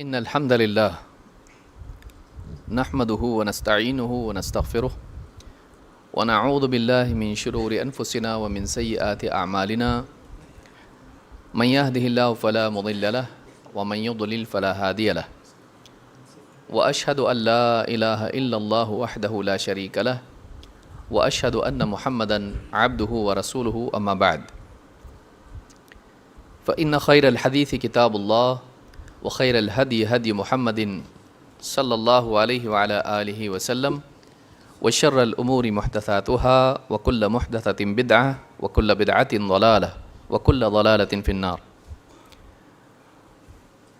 إن الحمد لله نحمده ونستعينه ونستغفره ونعوذ بالله من شرور أنفسنا ومن سيئات أعمالنا من يهده الله فلا مضل له ومن يضلل فلا هادي له وأشهد أن لا إله إلا الله وحده لا شريك له وأشهد أن محمدا عبده ورسوله أما بعد فإن خير الحديث كتاب الله وخير الهدي هدي محمد صلى الله عليه وعلى آله وسلم وشر الأمور محدثاتها وكل محدثة بدعة وكل بدعة ضلالة وكل ضلالة في النار.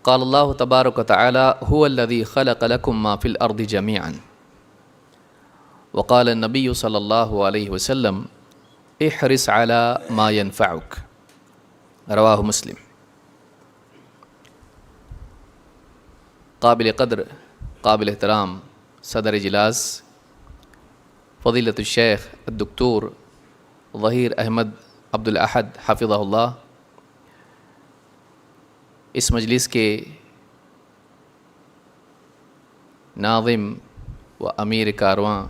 قال الله تبارك وتعالى هو الذي خلق لكم ما في الأرض جميعا وقال النبي صلى الله عليه وسلم احرص على ما ينفعك رواہ مسلم. قابل قدر قابل احترام صدر اجلاس فضیلۃ الشیخ الدکتور ظہیر احمد عبد الاحد حفظہ اللہ، اس مجلس کے ناظم و امیر کارواں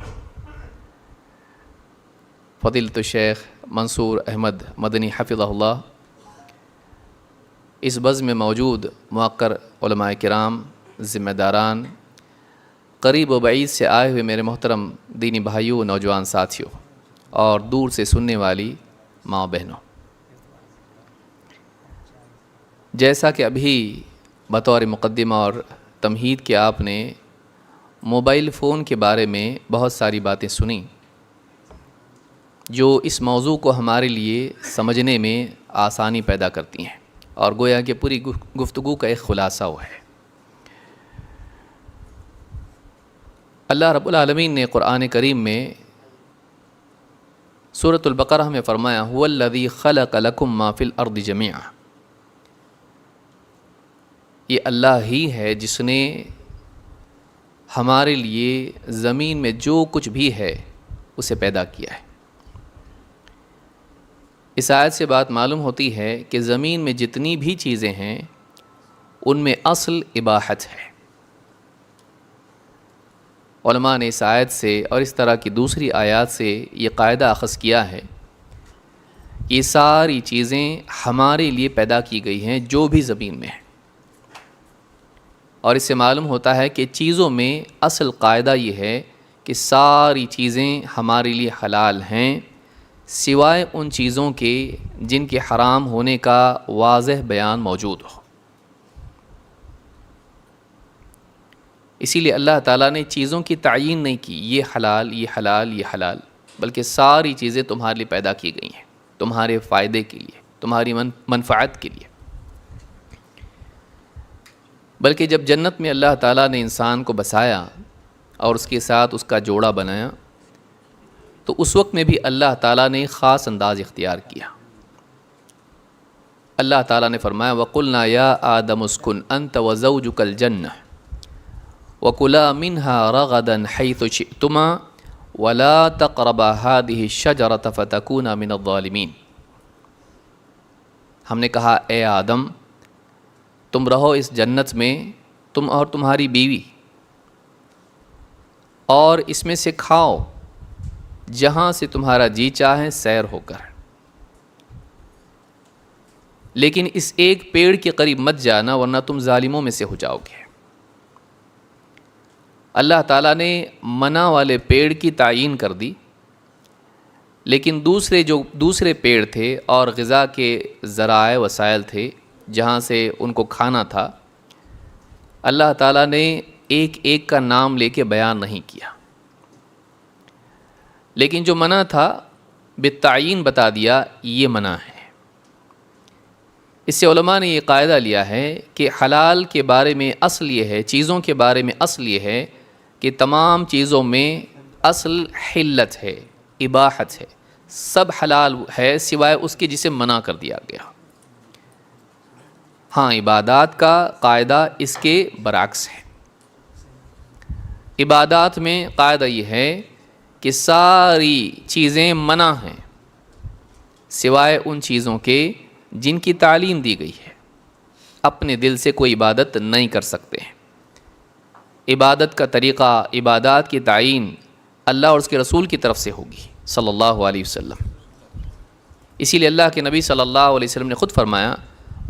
فضیلۃ الشیخ منصور احمد مدنی حفظہ اللہ، اس بزم میں موجود موقر علماء کرام، ذمہ داران، قریب و بعید سے آئے ہوئے میرے محترم دینی بھائیوں، نوجوان ساتھیوں اور دور سے سننے والی ماں بہنوں، جیسا کہ ابھی بطور مقدمہ اور تمہید کے آپ نے موبائل فون کے بارے میں بہت ساری باتیں سنیں جو اس موضوع کو ہمارے لیے سمجھنے میں آسانی پیدا کرتی ہیں اور گویا کہ پوری گفتگو کا ایک خلاصہ وہ ہے. اللہ رب العالمین نے قرآن کریم میں سورۃ البقرہ میں فرمایا هو الذی خلق لکم ما فی الارض جمیعا، یہ اللہ ہی ہے جس نے ہمارے لیے زمین میں جو کچھ بھی ہے اسے پیدا کیا ہے. اس آیت سے بات معلوم ہوتی ہے کہ زمین میں جتنی بھی چیزیں ہیں ان میں اصل اباحت ہے. علماء نے اس آیت سے اور اس طرح کی دوسری آیات سے یہ قاعدہ اخذ کیا ہے کہ یہ ساری چیزیں ہمارے لیے پیدا کی گئی ہیں جو بھی زمین میں ہیں، اور اس سے معلوم ہوتا ہے کہ چیزوں میں اصل قاعدہ یہ ہے کہ ساری چیزیں ہمارے لیے حلال ہیں سوائے ان چیزوں کے جن کے حرام ہونے کا واضح بیان موجود ہو. اسی لیے اللہ تعالیٰ نے چیزوں کی تعیین نہیں کی یہ حلال یہ حلال یہ حلال، بلکہ ساری چیزیں تمہارے لیے پیدا کی گئی ہیں تمہارے فائدے کے لیے، تمہاری منفعت کے لیے. بلکہ جب جنت میں اللہ تعالیٰ نے انسان کو بسایا اور اس کے ساتھ اس کا جوڑا بنایا تو اس وقت میں بھی اللہ تعالیٰ نے خاص انداز اختیار کیا. اللہ تعالیٰ نے فرمایا وَقُلْنَا يَا آدَمُ اسْكُنْ أَنْتَ وَزَوْجُكَ الْجَنَّةَ وَكُلَا مِنْهَا رَغَدًا حَيْثُ شِئْتُمَا وَلَا تَقْرَبَا هَٰذِهِ الشَّجَرَةَ فَتَكُونَا مِنَ الظَّالِمِينَ. ہم نے کہا اے آدم تم رہو اس جنت میں، تم اور تمہاری بیوی، اور اس میں سے کھاؤ جہاں سے تمہارا جی چاہے سیر ہو کر، لیکن اس ایک پیڑ کے قریب مت جانا ورنہ تم ظالموں میں سے ہو جاؤ گے. اللہ تعالیٰ نے منع والے پیڑ کی تعیین کر دی، لیکن دوسرے پیڑ تھے اور غذا کے ذرائع وسائل تھے جہاں سے ان کو کھانا تھا، اللہ تعالیٰ نے ایک ایک کا نام لے کے بیان نہیں کیا، لیکن جو منع تھا بالتعیین بتا دیا یہ منع ہے. اس سے علماء نے یہ قاعدہ لیا ہے کہ حلال کے بارے میں اصل یہ ہے، چیزوں کے بارے میں اصل یہ ہے کہ تمام چیزوں میں اصل حلت ہے، اباحت ہے، سب حلال ہے سوائے اس کے جسے منع کر دیا گیا. ہاں عبادات کا قاعدہ اس کے برعکس ہے. عبادات میں قاعدہ یہ ہے کہ ساری چیزیں منع ہیں سوائے ان چیزوں کے جن کی تعلیم دی گئی ہے. اپنے دل سے کوئی عبادت نہیں کر سکتے ہیں۔ عبادت کا طریقہ، عبادات کی تعین اللہ اور اس کے رسول کی طرف سے ہوگی صلی اللہ علیہ وسلم۔ اسی لیے اللہ کے نبی صلی اللہ علیہ وسلم نے خود فرمایا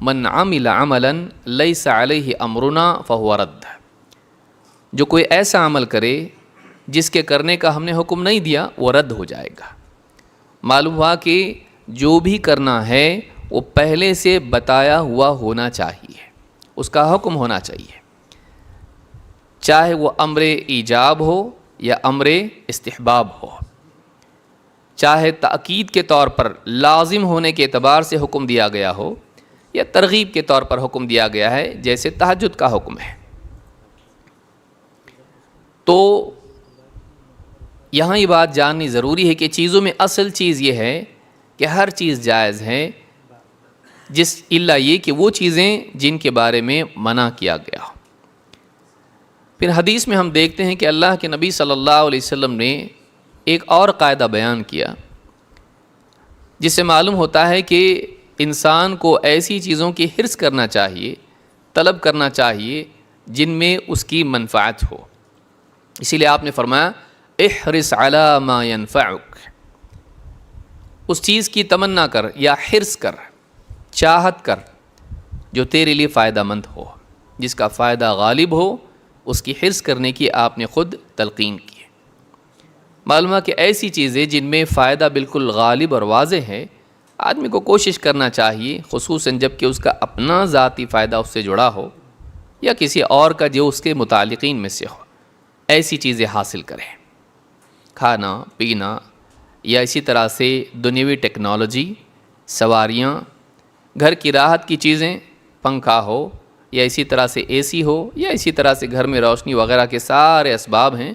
من عمل عملا لیس علیہ امرنا فہو رد، جو کوئی ایسا عمل کرے جس کے کرنے کا ہم نے حکم نہیں دیا وہ رد ہو جائے گا۔ معلوم ہوا کہ جو بھی کرنا ہے وہ پہلے سے بتایا ہوا ہونا چاہیے، اس کا حکم ہونا چاہیے، چاہے وہ امر ایجاب ہو یا امر استحباب ہو، چاہے تأکید کے طور پر لازم ہونے کے اعتبار سے حکم دیا گیا ہو یا ترغیب کے طور پر حکم دیا گیا ہے، جیسے تہجد کا حکم ہے۔ تو یہاں یہ بات جاننی ضروری ہے کہ چیزوں میں اصل چیز یہ ہے کہ ہر چیز جائز ہے، جس الا یہ کہ وہ چیزیں جن کے بارے میں منع کیا گیا ہو۔ پھر حدیث میں ہم دیکھتے ہیں کہ اللہ کے نبی صلی اللہ علیہ وسلم نے ایک اور قاعدہ بیان کیا، جس سے معلوم ہوتا ہے کہ انسان کو ایسی چیزوں کی حرص کرنا چاہیے، طلب کرنا چاہیے جن میں اس کی منفعت ہو۔ اسی لیے آپ نے فرمایا احرص علی ما ینفعک، اس چیز کی تمنا کر یا حرص کر، چاہت کر جو تیرے لیے فائدہ مند ہو، جس کا فائدہ غالب ہو، اس کی حرص کرنے کی آپ نے خود تلقین کی۔ معلوم ہے کہ ایسی چیزیں جن میں فائدہ بالکل غالب اور واضح ہے، آدمی کو کوشش کرنا چاہیے، خصوصاً جب کہ اس کا اپنا ذاتی فائدہ اس سے جڑا ہو یا کسی اور کا جو اس کے متعلقین میں سے ہو، ایسی چیزیں حاصل کریں۔ کھانا پینا یا اسی طرح سے دنیوی ٹیکنالوجی، سواریاں، گھر کی راحت کی چیزیں، پنکھا ہو یا اسی طرح سے اے سی ہو یا اسی طرح سے گھر میں روشنی وغیرہ کے سارے اسباب ہیں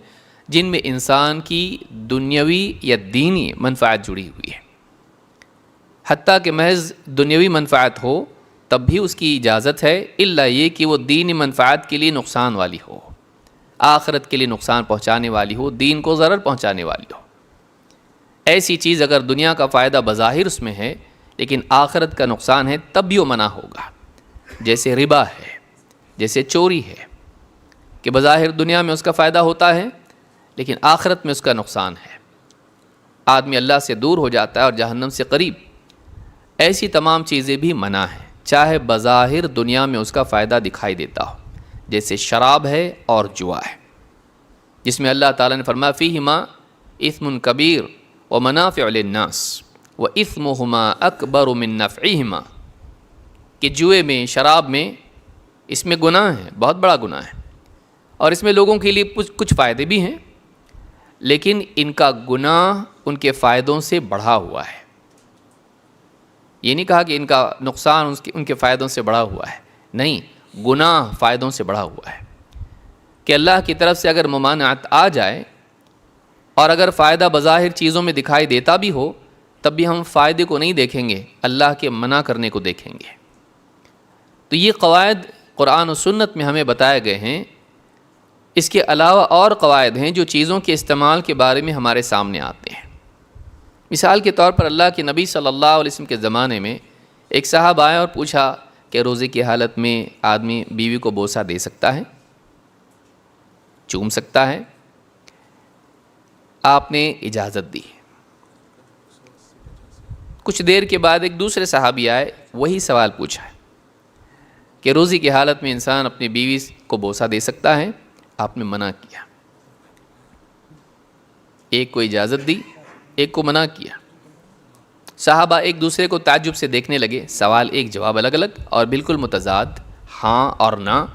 جن میں انسان کی دنیوی یا دینی منفعت جڑی ہوئی ہے۔ حتیٰ کہ محض دنیوی منفعت ہو تب بھی اس کی اجازت ہے، الا یہ کہ وہ دینی منفعت کے لیے نقصان والی ہو، آخرت کے لیے نقصان پہنچانے والی ہو، دین کو ضرر پہنچانے والی ہو۔ ایسی چیز اگر دنیا کا فائدہ بظاہر اس میں ہے لیکن آخرت کا نقصان ہے تب بھی وہ منع ہوگا، جیسے ربا ہے، جیسے چوری ہے، کہ بظاہر دنیا میں اس کا فائدہ ہوتا ہے لیکن آخرت میں اس کا نقصان ہے، آدمی اللہ سے دور ہو جاتا ہے اور جہنم سے قریب۔ ایسی تمام چیزیں بھی منع ہیں، چاہے بظاہر دنیا میں اس کا فائدہ دکھائی دیتا ہو، جیسے شراب ہے اور جوا ہے، جس میں اللہ تعالیٰ نے فرمایا فیہما اثم کبیر ومنافع للناس واثمہما اکبر من نفعہما، کہ جوئے میں، شراب میں، اس میں گناہ ہے، بہت بڑا گناہ ہے، اور اس میں لوگوں کے لیے کچھ فائدے بھی ہیں، لیکن ان کا گناہ ان کے فائدوں سے بڑھا ہوا ہے۔ یہ نہیں کہا کہ ان کا نقصان ان کے فائدوں سے بڑھا ہوا ہے، نہیں، گناہ فائدوں سے بڑھا ہوا ہے، کہ اللہ کی طرف سے اگر ممانعت آ جائے اور اگر فائدہ بظاہر چیزوں میں دکھائی دیتا بھی ہو تب بھی ہم فائدے کو نہیں دیکھیں گے، اللہ کے منع کرنے کو دیکھیں گے۔ تو یہ قواعد قرآن و سنت میں ہمیں بتائے گئے ہیں۔ اس کے علاوہ اور قواعد ہیں جو چیزوں کے استعمال کے بارے میں ہمارے سامنے آتے ہیں۔ مثال کے طور پر اللہ کے نبی صلی اللہ علیہ وسلم کے زمانے میں ایک صاحب آیا اور پوچھا کہ روزے کی حالت میں آدمی بیوی کو بوسہ دے سکتا ہے، چوم سکتا ہے؟ آپ نے اجازت دی۔ کچھ دیر کے بعد ایک دوسرے صحابی آئے، وہی سوال پوچھا کہ روزے کی حالت میں انسان اپنی بیوی کو بوسہ دے سکتا ہے؟ آپ نے منع کیا۔ ایک کو اجازت دی، ایک کو منع کیا۔ صحابہ ایک دوسرے کو تعجب سے دیکھنے لگے، سوال ایک جواب الگ الگ اور بالکل متضاد، ہاں اور نہ،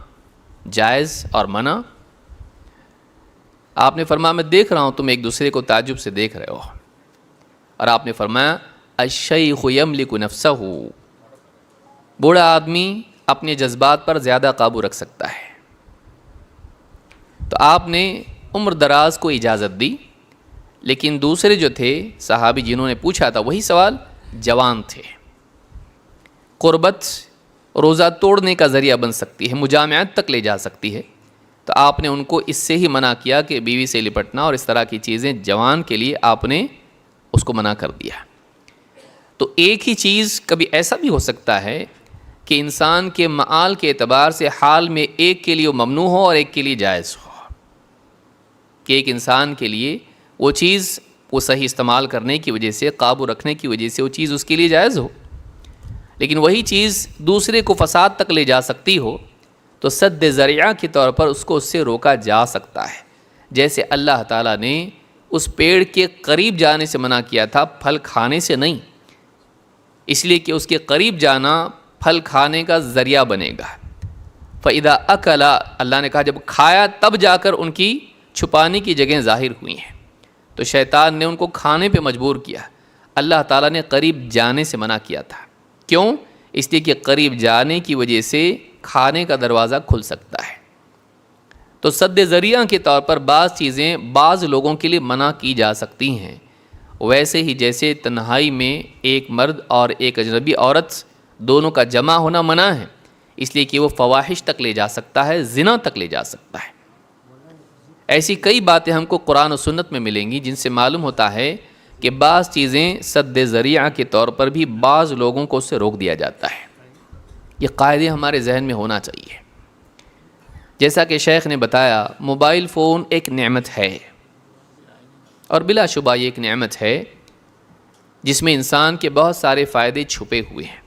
جائز اور منع۔ آپ نے فرمایا میں دیکھ رہا ہوں تم ایک دوسرے کو تعجب سے دیکھ رہے ہو، اور آپ نے فرمایا الشیخ یملک نفسہ، بوڑھا آدمی اپنے جذبات پر زیادہ قابو رکھ سکتا ہے۔ تو آپ نے عمر دراز کو اجازت دی، لیکن دوسرے جو تھے صحابی جنہوں نے پوچھا تھا وہی سوال، جوان تھے، قربت روزہ توڑنے کا ذریعہ بن سکتی ہے، مجامعت تک لے جا سکتی ہے، تو آپ نے ان کو اس سے ہی منع کیا کہ بیوی سے لپٹنا اور اس طرح کی چیزیں جوان کے لیے آپ نے اس کو منع کر دیا۔ تو ایک ہی چیز کبھی ایسا بھی ہو سکتا ہے کہ انسان کے معال کے اعتبار سے حال میں ایک کے لیے وہ ممنوع ہو اور ایک کے لیے جائز ہو، کہ ایک انسان کے لیے وہ چیز وہ صحیح استعمال کرنے کی وجہ سے، قابو رکھنے کی وجہ سے وہ چیز اس کے لیے جائز ہو، لیکن وہی چیز دوسرے کو فساد تک لے جا سکتی ہو تو سد ذریعہ کے طور پر اس کو اس سے روکا جا سکتا ہے۔ جیسے اللہ تعالیٰ نے اس پیڑ کے قریب جانے سے منع کیا تھا، پھل کھانے سے نہیں، اس لیے کہ اس کے قریب جانا پھل کھانے کا ذریعہ بنے گا۔ فَإِذَا أَكَلَ، اللہ نے کہا جب کھایا تب جا کر ان کی چھپانے کی جگہیں ظاہر ہوئی ہیں، تو شیطان نے ان کو کھانے پہ مجبور کیا۔ اللہ تعالیٰ نے قریب جانے سے منع کیا تھا، کیوں؟ اس لیے کہ قریب جانے کی وجہ سے کھانے کا دروازہ کھل سکتا ہے۔ تو سد ذریعہ کے طور پر بعض چیزیں بعض لوگوں کے لیے منع کی جا سکتی ہیں، ویسے ہی جیسے تنہائی میں ایک مرد اور ایک اجنبی عورت دونوں کا جمع ہونا منع ہے، اس لیے کہ وہ فواحش تک لے جا سکتا ہے، زنا تک لے جا سکتا ہے۔ ایسی کئی باتیں ہم کو قرآن و سنت میں ملیں گی جن سے معلوم ہوتا ہے کہ بعض چیزیں سد ذریعہ کے طور پر بھی بعض لوگوں کو اس سے روک دیا جاتا ہے۔ یہ قاعدے ہمارے ذہن میں ہونا چاہیے۔ جیسا کہ شیخ نے بتایا، موبائل فون ایک نعمت ہے، اور بلا شبہ یہ ایک نعمت ہے جس میں انسان کے بہت سارے فائدے چھپے ہوئے ہیں،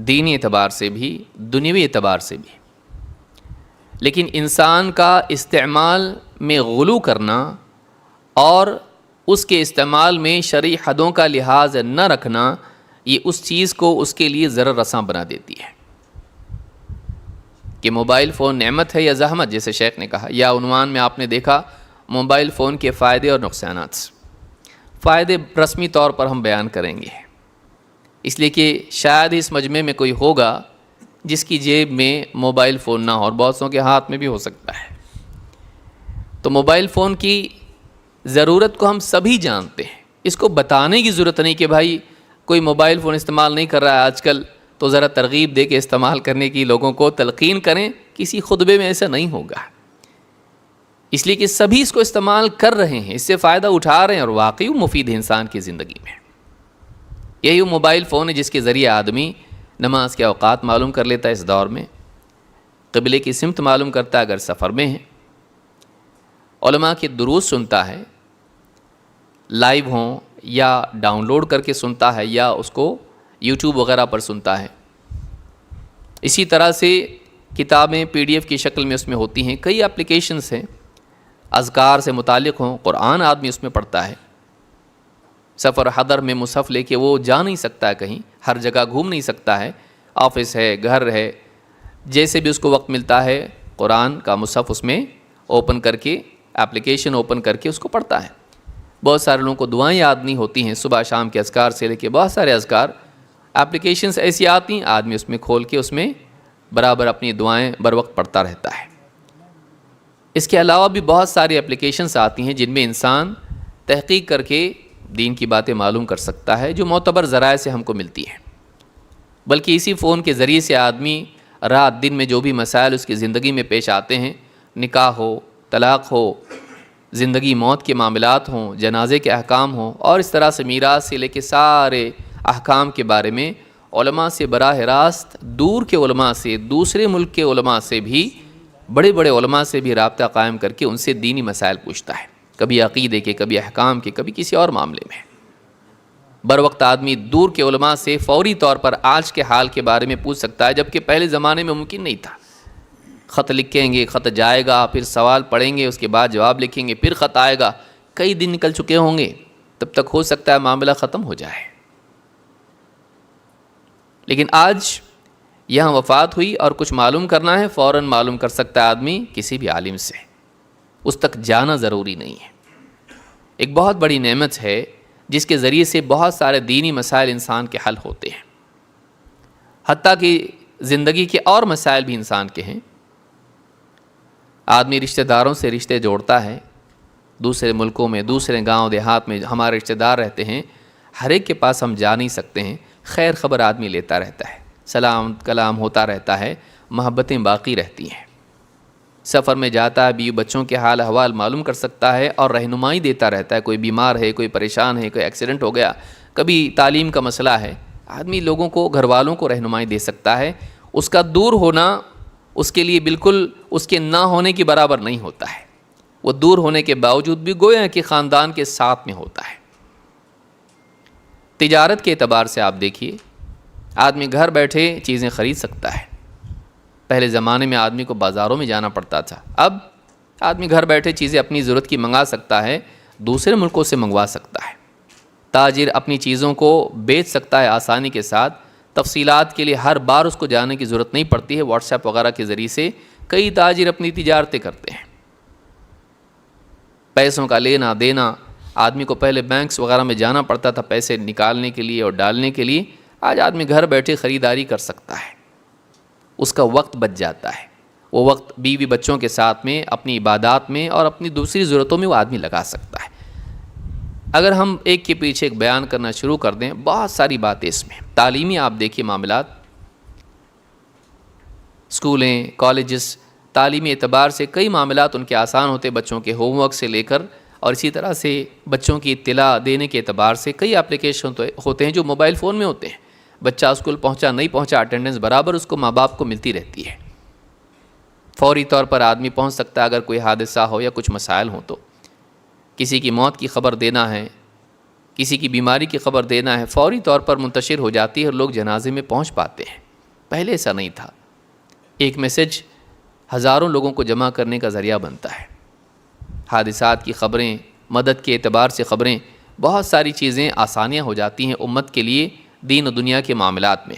دینی اعتبار سے بھی، دنیوی اعتبار سے بھی، لیکن انسان کا استعمال میں غلو کرنا اور اس کے استعمال میں شرعی حدوں کا لحاظ نہ رکھنا، یہ اس چیز کو اس کے لیے ضرر رساں بنا دیتی ہے۔ کہ موبائل فون نعمت ہے یا زحمت، جیسے شیخ نے کہا، یا عنوان میں آپ نے دیکھا موبائل فون کے فائدے اور نقصانات۔ فائدے رسمی طور پر ہم بیان کریں گے، اس لیے کہ شاید اس مجمع میں کوئی ہوگا جس کی جیب میں موبائل فون نہ ہو، اور بہت سوں کے ہاتھ میں بھی ہو سکتا ہے۔ تو موبائل فون کی ضرورت کو ہم سبھی جانتے ہیں، اس کو بتانے کی ضرورت نہیں کہ بھائی کوئی موبائل فون استعمال نہیں کر رہا ہے آج کل تو ذرا ترغیب دے کے استعمال کرنے کی لوگوں کو تلقین کریں، کسی خطبے میں ایسا نہیں ہوگا، اس لیے کہ سبھی اس کو استعمال کر رہے ہیں، اس سے فائدہ اٹھا رہے ہیں، اور واقعی مفید ہے انسان کی زندگی میں۔ یہی وہ موبائل فون ہے جس کے ذریعے آدمی نماز کے اوقات معلوم کر لیتا ہے، اس دور میں قبلے کی سمت معلوم کرتا ہے اگر سفر میں ہے، علماء کے دروس سنتا ہے، لائیو ہوں یا ڈاؤن لوڈ کر کے سنتا ہے، یا اس کو یوٹیوب وغیرہ پر سنتا ہے۔ اسی طرح سے کتابیں PDF کی شکل میں اس میں ہوتی ہیں، کئی اپلیکیشنز ہیں، اذکار سے متعلق ہوں، قرآن آدمی اس میں پڑھتا ہے۔ سفر حضر میں مصحف لے کے وہ جا نہیں سکتا ہے، کہیں ہر جگہ گھوم نہیں سکتا ہے، آفس ہے، گھر ہے، جیسے بھی اس کو وقت ملتا ہے قرآن کا مصحف اس میں اوپن کر کے، اپلیکیشن اوپن کر کے اس کو پڑھتا ہے۔ بہت سارے لوگوں کو دعائیں یاد نہیں ہوتی ہیں، صبح شام کے اذکار سے لے کے بہت سارے اذکار، اپلیکیشنز ایسی آتی ہیں، آدمی اس میں کھول کے اس میں برابر اپنی دعائیں بر وقت پڑھتا رہتا ہے۔ اس کے علاوہ بھی بہت ساری اپلیکیشنز آتی ہیں جن میں انسان تحقیق کر کے دین کی باتیں معلوم کر سکتا ہے، جو معتبر ذرائع سے ہم کو ملتی ہیں۔ بلکہ اسی فون کے ذریعے سے آدمی رات دن میں جو بھی مسائل اس کی زندگی میں پیش آتے ہیں، نکاح ہو، طلاق ہو، زندگی موت کے معاملات ہوں، جنازے کے احکام ہوں، اور اس طرح سے میراث سے لے کے سارے احکام کے بارے میں علماء سے براہ راست، دور کے علماء سے، دوسرے ملک کے علماء سے بھی، بڑے بڑے علماء سے بھی رابطہ قائم کر کے ان سے دینی مسائل پوچھتا ہے، کبھی عقیدے کے، کبھی احکام کے، کبھی کسی اور معاملے میں۔ بر وقت آدمی دور کے علماء سے فوری طور پر آج کے حال کے بارے میں پوچھ سکتا ہے، جبکہ پہلے زمانے میں ممکن نہیں تھا۔ خط لکھیں گے، خط جائے گا، پھر سوال پڑھیں گے، اس کے بعد جواب لکھیں گے، پھر خط آئے گا، کئی دن نکل چکے ہوں گے، تب تک ہو سکتا ہے معاملہ ختم ہو جائے۔ لیکن آج یہاں وفات ہوئی اور کچھ معلوم کرنا ہے، فوراً معلوم کر سکتا ہے آدمی کسی بھی عالم سے، اس تک جانا ضروری نہیں ہے۔ ایک بہت بڑی نعمت ہے جس کے ذریعے سے بہت سارے دینی مسائل انسان کے حل ہوتے ہیں، حتیٰ کہ زندگی کے اور مسائل بھی انسان کے ہیں۔ آدمی رشتہ داروں سے رشتے جوڑتا ہے، دوسرے ملکوں میں، دوسرے گاؤں دیہات میں ہمارے رشتہ دار رہتے ہیں، ہر ایک کے پاس ہم جا نہیں سکتے ہیں، خیر خبر آدمی لیتا رہتا ہے، سلام کلام ہوتا رہتا ہے، محبتیں باقی رہتی ہیں۔ سفر میں جاتا ہے، بیوی بچوں کے حال احوال معلوم کر سکتا ہے اور رہنمائی دیتا رہتا ہے، کوئی بیمار ہے، کوئی پریشان ہے، کوئی ایکسیڈنٹ ہو گیا، کبھی تعلیم کا مسئلہ ہے، آدمی لوگوں کو، گھر والوں کو رہنمائی دے سکتا ہے، اس کا دور ہونا اس کے لیے بالکل اس کے نہ ہونے کے برابر نہیں ہوتا ہے، وہ دور ہونے کے باوجود بھی گویا کہ خاندان کے ساتھ میں ہوتا ہے۔ تجارت کے اعتبار سے آپ دیکھیے، آدمی گھر بیٹھے چیزیں خرید سکتا ہے۔ پہلے زمانے میں آدمی کو بازاروں میں جانا پڑتا تھا، اب آدمی گھر بیٹھے چیزیں اپنی ضرورت کی منگا سکتا ہے، دوسرے ملکوں سے منگوا سکتا ہے۔ تاجر اپنی چیزوں کو بیچ سکتا ہے آسانی کے ساتھ، تفصیلات کے لیے ہر بار اس کو جانے کی ضرورت نہیں پڑتی ہے، واٹس ایپ وغیرہ کے ذریعے سے کئی تاجر اپنی تجارتیں کرتے ہیں۔ پیسوں کا لینا دینا، آدمی کو پہلے بینکس وغیرہ میں جانا پڑتا تھا پیسے نکالنے کے لیے اور ڈالنے کے لیے، آج آدمی گھر بیٹھے خریداری کر سکتا ہے، اس کا وقت بچ جاتا ہے، وہ وقت بیوی بچوں کے ساتھ میں، اپنی عبادات میں اور اپنی دوسری ضرورتوں میں وہ آدمی لگا سکتا ہے۔ اگر ہم ایک کے پیچھے ایک بیان کرنا شروع کر دیں، بہت ساری باتیں اس میں، تعلیمی آپ دیکھیے معاملات، اسکولیں، کالجز، تعلیمی اعتبار سے کئی معاملات ان کے آسان ہوتے، بچوں کے ہوم ورک سے لے کر، اور اسی طرح سے بچوں کی اطلاع دینے کے اعتبار سے کئی اپلیکیشن ہوتے ہیں جو موبائل فون میں ہوتے ہیں۔ بچہ اسکول پہنچا نہیں پہنچا، اٹینڈنس برابر اس کو ماں باپ کو ملتی رہتی ہے، فوری طور پر آدمی پہنچ سکتا ہے اگر کوئی حادثہ ہو یا کچھ مسائل ہوں تو۔ کسی کی موت کی خبر دینا ہے، کسی کی بیماری کی خبر دینا ہے، فوری طور پر منتشر ہو جاتی ہے اور لوگ جنازے میں پہنچ پاتے ہیں۔ پہلے ایسا نہیں تھا، ایک میسج ہزاروں لوگوں کو جمع کرنے کا ذریعہ بنتا ہے۔ حادثات کی خبریں، مدد کے اعتبار سے خبریں، بہت ساری چیزیں آسانیاں ہو جاتی ہیں امت کے لیے دین و دنیا کے معاملات میں۔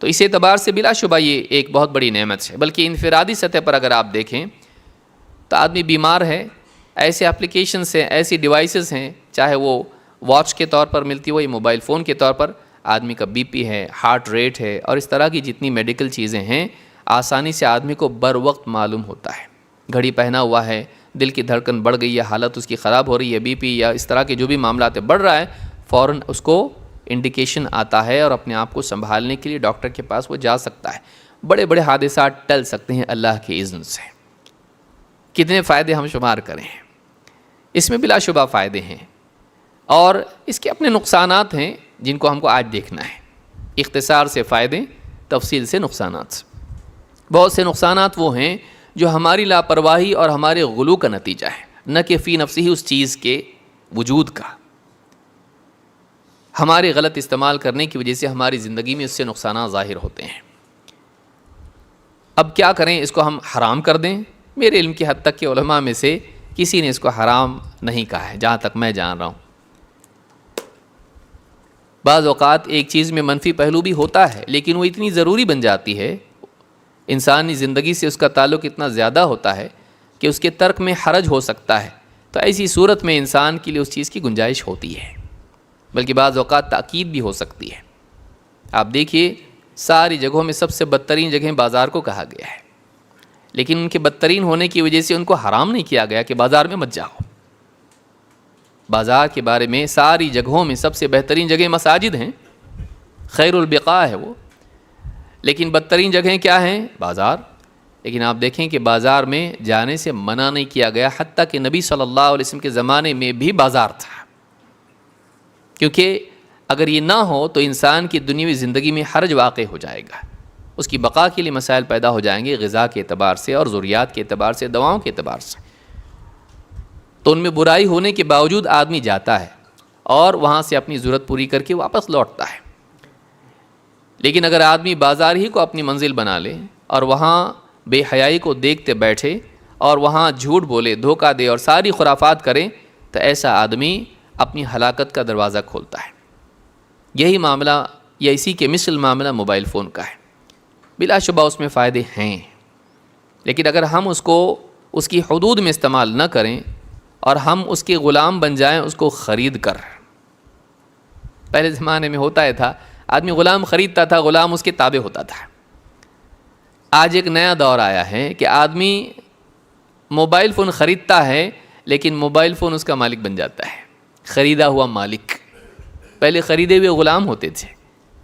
تو اس اعتبار سے بلا شبہ یہ ایک بہت بڑی نعمت ہے۔ بلکہ انفرادی سطح پر اگر آپ دیکھیں تو آدمی بیمار ہے، ایسے اپلیکیشنس ہیں، ایسی ڈیوائسز ہیں، چاہے وہ واچ کے طور پر ملتی ہو یا موبائل فون کے طور پر، آدمی کا بی پی ہے، ہارٹ ریٹ ہے اور اس طرح کی جتنی میڈیکل چیزیں ہیں، آسانی سے آدمی کو بر وقت معلوم ہوتا ہے۔ گھڑی پہنا ہوا ہے، دل کی دھڑکن بڑھ گئی ہے، حالت اس کی خراب ہو رہی ہے، بی پی یا اس طرح کے جو بھی معاملات بڑھ رہا ہے، فوراً اس کو انڈیکیشن آتا ہے اور اپنے آپ کو سنبھالنے کے لیے ڈاکٹر کے پاس وہ جا سکتا ہے۔ بڑے بڑے حادثات ٹل سکتے ہیں اللہ کے اذن سے۔ کتنے فائدے ہم شمار کریں، اس میں بلا شبہ فائدے ہیں اور اس کے اپنے نقصانات ہیں جن کو ہم کو آج دیکھنا ہے۔ اختصار سے فائدے، تفصیل سے نقصانات۔ بہت سے نقصانات وہ ہیں جو ہماری لاپرواہی اور ہمارے غلو کا نتیجہ ہے، نہ کہ فی نفسی ہی اس چیز کے وجود کا۔ ہمارے غلط استعمال کرنے کی وجہ سے ہماری زندگی میں اس سے نقصانات ظاہر ہوتے ہیں۔ اب کیا کریں، اس کو ہم حرام کر دیں؟ میرے علم کی حد تک کے علماء میں سے کسی نے اس کو حرام نہیں کہا ہے جہاں تک میں جان رہا ہوں۔ بعض اوقات ایک چیز میں منفی پہلو بھی ہوتا ہے، لیکن وہ اتنی ضروری بن جاتی ہے، انسانی زندگی سے اس کا تعلق اتنا زیادہ ہوتا ہے کہ اس کے ترک میں حرج ہو سکتا ہے، تو ایسی صورت میں انسان کے لیے اس چیز کی گنجائش ہوتی ہے، بلکہ بعض اوقات تاکید بھی ہو سکتی ہے۔ آپ دیکھیے ساری جگہوں میں سب سے بدترین جگہیں بازار کو کہا گیا ہے، لیکن ان کے بدترین ہونے کی وجہ سے ان کو حرام نہیں کیا گیا کہ بازار میں مت جاؤ۔ بازار کے بارے میں ساری جگہوں میں سب سے بہترین جگہ مساجد ہیں، خیر البقاع ہے وہ، لیکن بدترین جگہیں کیا ہیں؟ بازار۔ لیکن آپ دیکھیں کہ بازار میں جانے سے منع نہیں کیا گیا، حتیٰ کہ نبی صلی اللہ علیہ وسلم کے زمانے میں بھی بازار تھا، کیونکہ اگر یہ نہ ہو تو انسان کی دنیاوی زندگی میں حرج واقع ہو جائے گا، اس کی بقا کے لیے مسائل پیدا ہو جائیں گے، غذا کے اعتبار سے اور ضروریات کے اعتبار سے، دواؤں کے اعتبار سے۔ تو ان میں برائی ہونے کے باوجود آدمی جاتا ہے اور وہاں سے اپنی ضرورت پوری کر کے واپس لوٹتا ہے۔ لیکن اگر آدمی بازار ہی کو اپنی منزل بنا لے اور وہاں بے حیائی کو دیکھتے بیٹھے اور وہاں جھوٹ بولے، دھوکہ دے اور ساری خرافات کرے، تو ایسا آدمی اپنی ہلاکت کا دروازہ کھولتا ہے۔ یہی معاملہ یا اسی کے مثل معاملہ موبائل فون کا ہے۔ بلا شبہ اس میں فائدے ہیں، لیکن اگر ہم اس کو اس کی حدود میں استعمال نہ کریں اور ہم اس کے غلام بن جائیں اس کو خرید کر۔ پہلے زمانے میں ہوتا ہے تھا، آدمی غلام خریدتا تھا، غلام اس کے تابع ہوتا تھا۔ آج ایک نیا دور آیا ہے کہ آدمی موبائل فون خریدتا ہے لیکن موبائل فون اس کا مالک بن جاتا ہے، خریدا ہوا مالک۔ پہلے خریدے ہوئے غلام ہوتے تھے،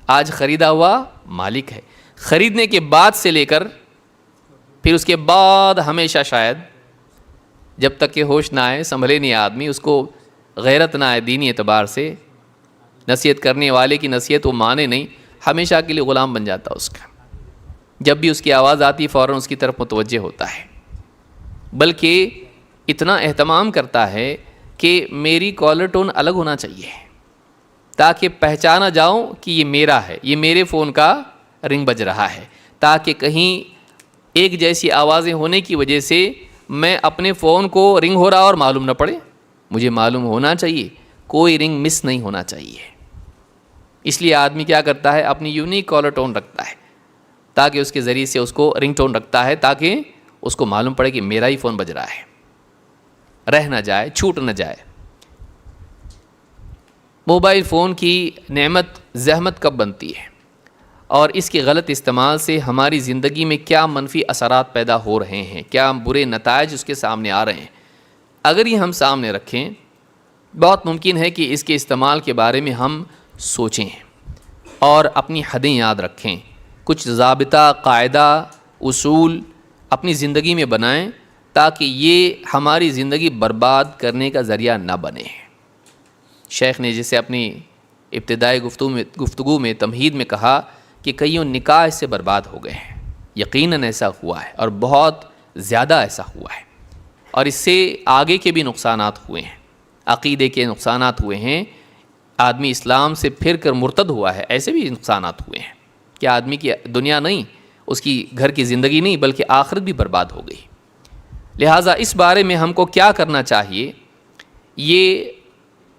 آج خریدا ہوا مالک ہے۔ خریدنے کے بعد سے لے کر پھر اس کے بعد ہمیشہ شاید جب تک کہ ہوش نہ آئے، سنبھلے نہیں آدمی، اس کو غیرت نہ آئے دینی اعتبار سے، نصیحت کرنے والے کی نصیحت وہ مانے نہیں، ہمیشہ کے لیے غلام بن جاتا اس کا. جب بھی اس کی آواز آتی فوراً اس کی طرف متوجہ ہوتا ہے، بلکہ اتنا اہتمام کرتا ہے کہ میری کالر ٹون الگ ہونا چاہیے تاکہ پہچانا جاؤں کہ یہ میرا ہے، یہ میرے فون کا رنگ بج رہا ہے، تاکہ کہیں ایک جیسی آوازیں ہونے کی وجہ سے میں اپنے فون کو رنگ ہو رہا اور معلوم نہ پڑے. مجھے معلوم ہونا چاہیے، کوئی رنگ مس نہیں ہونا چاہیے. اس لیے آدمی کیا کرتا ہے، اپنی یونیک کالر ٹون رکھتا ہے تاکہ اس کے ذریعے سے اس کو رنگ ٹون رکھتا ہے تاکہ اس کو معلوم پڑے کہ میرا ہی فون بج رہا ہے، رہ نہ جائے، چھوٹ نہ جائے. موبائل فون کی نعمت زحمت کب بنتی ہے اور اس کے غلط استعمال سے ہماری زندگی میں کیا منفی اثرات پیدا ہو رہے ہیں، کیا برے نتائج اس کے سامنے آ رہے ہیں. اگر یہ ہم سامنے رکھیں، بہت ممکن ہے کہ اس کے استعمال کے بارے میں ہم سوچیں اور اپنی حدیں یاد رکھیں، کچھ ضابطہ، قاعدہ، اصول اپنی زندگی میں بنائیں تاکہ یہ ہماری زندگی برباد کرنے کا ذریعہ نہ بنے. شیخ نے جسے اپنی ابتدائی گفتگو میں تمہید میں کہا کہ کئیوں نکاح اس سے برباد ہو گئے ہیں. یقیناً ایسا ہوا ہے اور بہت زیادہ ایسا ہوا ہے، اور اس سے آگے کے بھی نقصانات ہوئے ہیں، عقیدے کے نقصانات ہوئے ہیں. آدمی اسلام سے پھر کر مرتد ہوا ہے، ایسے بھی نقصانات ہوئے ہیں کہ آدمی کی دنیا نہیں، اس کی گھر کی زندگی نہیں بلکہ آخرت بھی برباد ہو گئی. لہٰذا اس بارے میں ہم کو کیا کرنا چاہیے یہ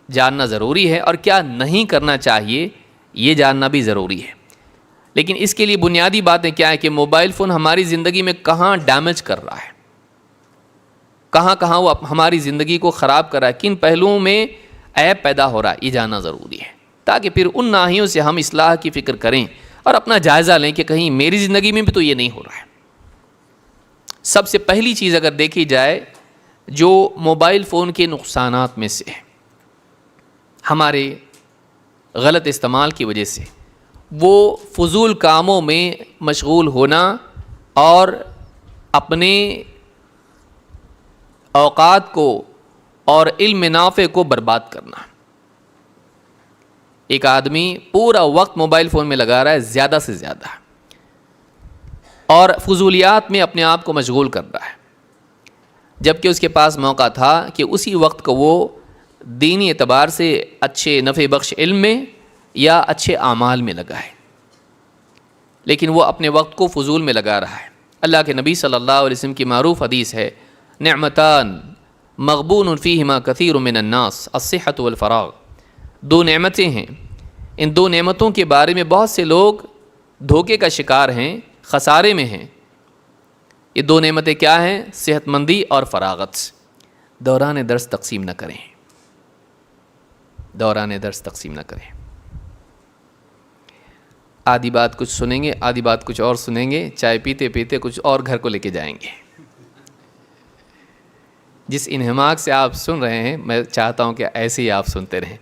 جاننا ضروری ہے، اور کیا نہیں کرنا چاہیے یہ جاننا بھی ضروری ہے. لیکن اس کے لیے بنیادی باتیں کیا ہے کہ موبائل فون ہماری زندگی میں کہاں ڈیمیج کر رہا ہے، کہاں کہاں وہ ہماری زندگی کو خراب کر رہا ہے، کن پہلوؤں میں عیب پیدا ہو رہا ہے، یہ جاننا ضروری ہے تاکہ پھر ان ناحیوں سے ہم اصلاح کی فکر کریں اور اپنا جائزہ لیں کہ کہیں میری زندگی میں بھی تو یہ نہیں ہو رہا ہے. سب سے پہلی چیز اگر دیکھی جائے جو موبائل فون کے نقصانات میں سے ہمارے غلط استعمال کی وجہ سے، وہ فضول کاموں میں مشغول ہونا اور اپنے اوقات کو اور علم نافع کو برباد کرنا. ایک آدمی پورا وقت موبائل فون میں لگا رہا ہے زیادہ سے زیادہ، اور فضولیات میں اپنے آپ کو مشغول کر رہا ہے، جبکہ اس کے پاس موقع تھا کہ اسی وقت کو وہ دینی اعتبار سے اچھے نفع بخش علم میں یا اچھے اعمال میں لگائے، لیکن وہ اپنے وقت کو فضول میں لگا رہا ہے. اللہ کے نبی صلی اللہ علیہ وسلم کی معروف حدیث ہے، نعمتان مغبون فیہما کثیر من الناس الصحۃ والفراغ. دو نعمتیں ہیں، ان دو نعمتوں کے بارے میں بہت سے لوگ دھوکے کا شکار ہیں، خسارے میں ہیں. یہ دو نعمتیں کیا ہیں؟ صحت مندی اور فراغت. دوران درس تقسیم نہ کریں، دوران درس تقسیم نہ کریں. آدھی بات کچھ سنیں گے، آدھی بات کچھ اور سنیں گے، چائے پیتے پیتے کچھ اور گھر کو لے کے جائیں گے. جس انہماک سے آپ سن رہے ہیں میں چاہتا ہوں کہ ایسے ہی آپ سنتے رہیں.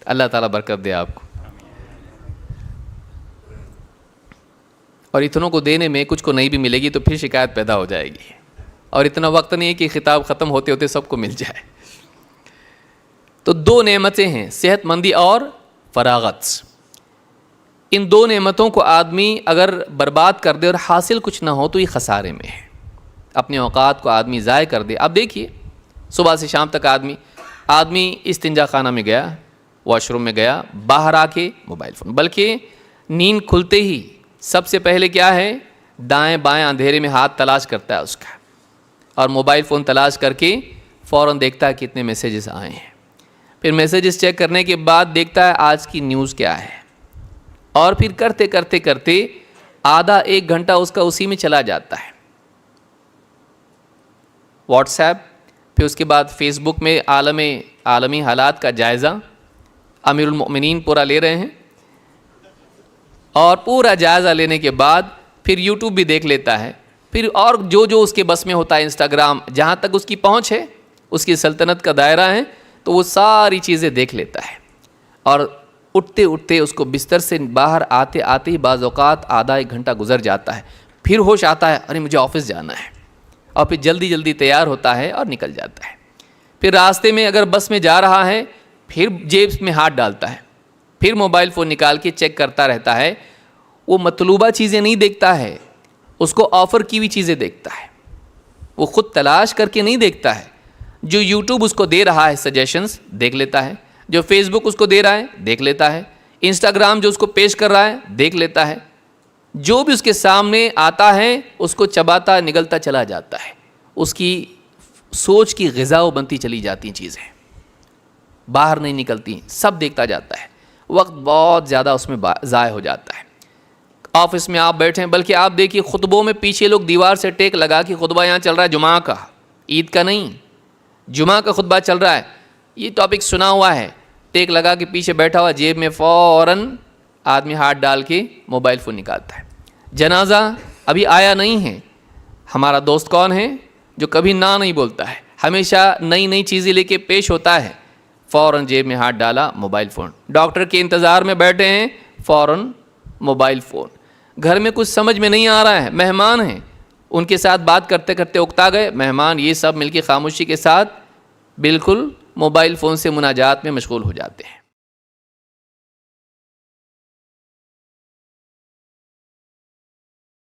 اللہ تعالیٰ برکت دے آپ کو. اور اتنوں کو دینے میں کچھ کو نہیں بھی ملے گی تو پھر شکایت پیدا ہو جائے گی، اور اتنا وقت نہیں ہے کہ خطاب ختم ہوتے ہوتے سب کو مل جائے. تو دو نعمتیں ہیں، صحت مندی اور فراغت. ان دو نعمتوں کو آدمی اگر برباد کر دے اور حاصل کچھ نہ ہو تو یہ خسارے میں ہے. اپنے اوقات کو آدمی ضائع کر دے. اب دیکھیے صبح سے شام تک آدمی استنجا خانہ میں گیا، واش روم میں گیا، باہر آ کے موبائل فون، بلکہ نیند کھلتے ہی سب سے پہلے کیا ہے، دائیں بائیں اندھیرے میں ہاتھ تلاش کرتا ہے اس کا، اور موبائل فون تلاش کر کے فوراً دیکھتا ہے کتنے میسیجز آئے ہیں. پھر میسیجز چیک کرنے کے بعد دیکھتا ہے آج کی نیوز کیا ہے، اور پھر کرتے کرتے کرتے آدھا ایک گھنٹہ اس کا اسی میں چلا جاتا ہے. واٹس ایپ، پھر اس کے بعد فیس بک میں عالمی حالات کا جائزہ امیر المؤمنین پورا لے رہے ہیں، اور پورا جائزہ لینے کے بعد پھر یوٹیوب بھی دیکھ لیتا ہے، پھر اور جو اس کے بس میں ہوتا ہے، انسٹاگرام جہاں تک اس کی پہنچ ہے، اس کی سلطنت کا دائرہ ہے، تو وہ ساری چیزیں دیکھ لیتا ہے. اور اٹھتے اٹھتے اس کو بستر سے باہر آتے آتے ہی بعض اوقات آدھا ایک گھنٹہ گزر جاتا ہے. پھر ہوش آتا ہے، ارے مجھے آفس جانا ہے، اور پھر جلدی جلدی تیار ہوتا ہے اور نکل جاتا ہے. پھر راستے میں اگر بس میں جا رہا ہے پھر جیب میں ہاتھ ڈالتا ہے، پھر موبائل فون نکال کے چیک کرتا رہتا ہے. وہ مطلوبہ چیزیں نہیں دیکھتا ہے, اس کو آفر کی ہوئی چیزیں دیکھتا ہے. وہ خود تلاش کر کے نہیں دیکھتا ہے. جو یوٹیوب اس کو دے رہا ہے سجیشنز دیکھ لیتا ہے, جو فیس بک اس کو دے رہا ہے دیکھ لیتا ہے, انسٹاگرام جو اس کو پیش کر رہا ہے دیکھ لیتا ہے. جو بھی اس کے سامنے آتا ہے اس کو چباتا نگلتا چلا جاتا ہے. اس کی سوچ کی غذا بنتی چلی جاتی ہیں چیزیں, باہر نہیں نکلتی, سب دیکھتا جاتا ہے. وقت بہت زیادہ اس میں ضائع ہو جاتا ہے. آفس میں آپ بیٹھیں, بلکہ آپ دیکھیے خطبوں میں پیچھے لوگ دیوار سے ٹیک لگا کے خطبہ یہاں چل رہا ہے جمعہ کا, عید کا نہیں, جمعہ کا خطبہ چل رہا ہے, یہ ٹاپک سنا ہوا ہے, ٹیک لگا کے پیچھے بیٹھا ہوا, جیب میں فوراً آدمی ہاتھ ڈال کے موبائل فون نکالتا ہے. جنازہ ابھی آیا نہیں ہے. ہمارا دوست کون ہے جو کبھی نہ نہیں بولتا ہے, ہمیشہ نئی نئی چیزیں لے کے پیش ہوتا ہے, فوراً جیب میں ہاتھ ڈالا موبائل فون. ڈاکٹر کے انتظار میں بیٹھے ہیں, فوراً موبائل فون. گھر میں کچھ سمجھ میں نہیں آ رہا ہے, مہمان ہیں, ان کے ساتھ بات کرتے کرتے اکتا گئے مہمان, یہ سب مل کے خاموشی کے ساتھ بالکل موبائل فون سے مناجات میں مشغول ہو جاتے ہیں.